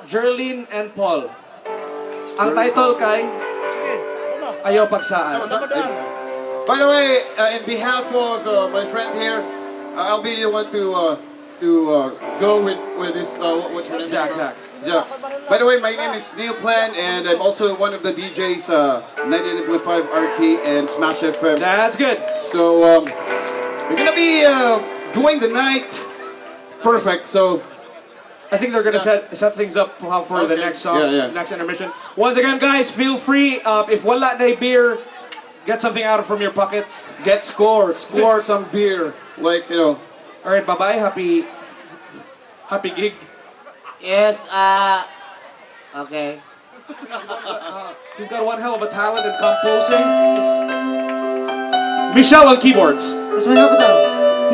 Jerlyn and Paul. Ang title kay Ayaw Pagsaan. By the way, in behalf of my friend here, I'll be the one to go with this. What's your name? Zach. Zach. By the way, my name is Neil Plan, and I'm also one of the DJs, 99.5 RT and Smash FM. That's good. So we're gonna be doing the night perfect. So I think they're gonna set things up for the Okay. next song, Yeah. next intermission. Once again, guys, feel free. If wala na beer, get something out from your pockets. get score some beer, like All right, bye-bye. Happy gig. Yes, okay. He's got one hell of a talent in composing. Michelle on keyboards. Yes, we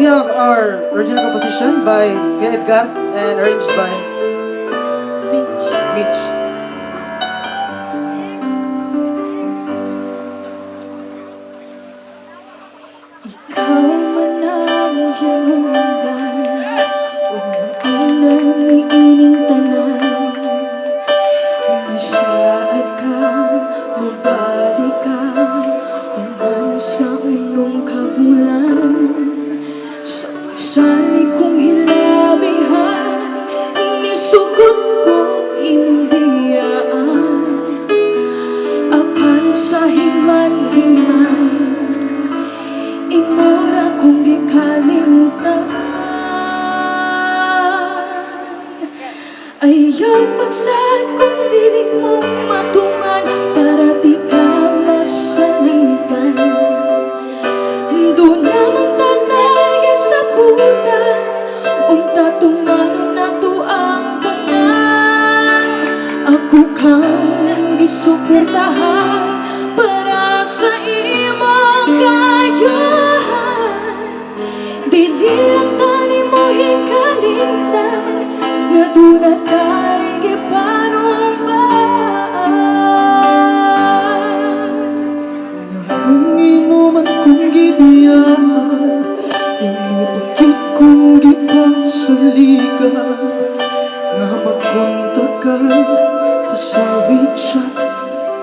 have our original composition by Kuya Edgar and arranged by Mitch. Ikaw man ang hinungdan, una-una niining tanan. Masaad ka, mabalik ka, human sa unong kabulan. Sa masali kong hilabihan, nisugod ko imong biyaan. Apan sa himan-himan, imura kong gikalimtan. Ayaw pagsaan kung dili mo matuman, para di ka masalitan. Doon naman tatay sa putan, unta tumanon na to ang tanan. Ako kang gisuportahan para sa imong kayuhan. Dili lang tani mo hikalimtan, nga doon na tayo gipanumbaan. Nung imo man kong gibiyaman, imo bakit kong gipasaligan, nga magkontak ka ta sa WeChat,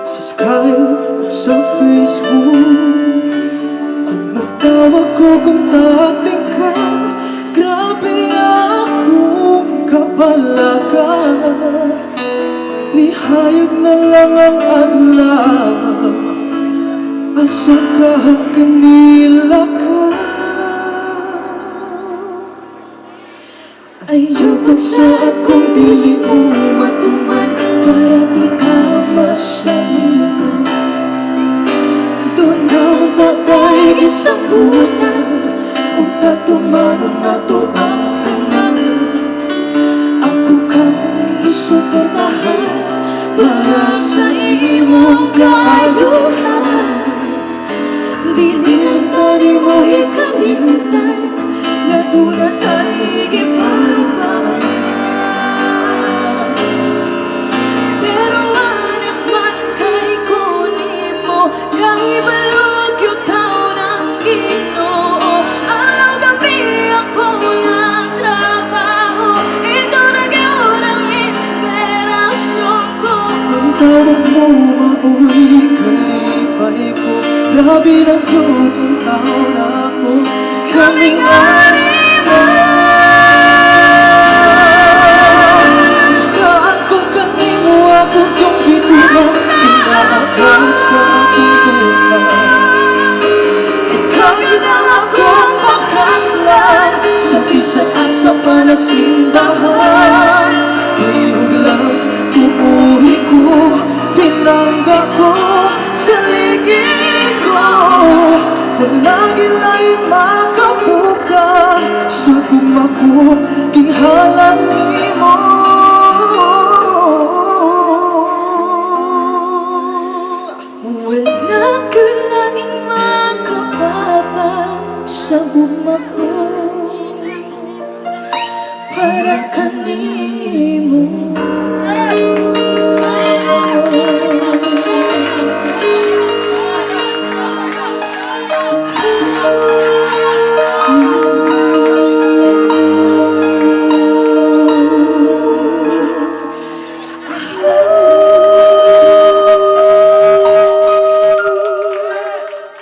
sa Skype, sa Facebook. Kung magtawag ko, kontaktin ka, grabe akong kapalaga. Nihayag na lang ang adlaw, asa ka kanila ka. Ayaw pagsaad kung dili mo matuman, para di ka masalitan. Doon na ang tatay sa putan, unta tumanon na to ang tanan. Ako kang isuportahan para sa imong kaayuhan. Dili lang tani mo hikalimtan, nga doon na tayo giparumbaan. Pero honest man kay kunin mo, kay balog yung taon ng Ginoo. Alam gabi ako nagtrabaho, ito na yun ang inspirasyon ko. Ang tawag mo, mauwi kalipay ko, grabe na yun ang taon ako. Kaming saan ko kanimo ako yung gitulang, pinakasa akong buhay. Ikaw ginawa kong pakaslan, sa bisan asa pa na simbahan. Palihog lang tumuhi ko, sinangga ko sa ligid ko. Palagi lang makabuka sa gumako, gihalan nimo. Wala ko laing makababa sa gumako, para ka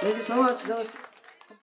Thank you so much. That was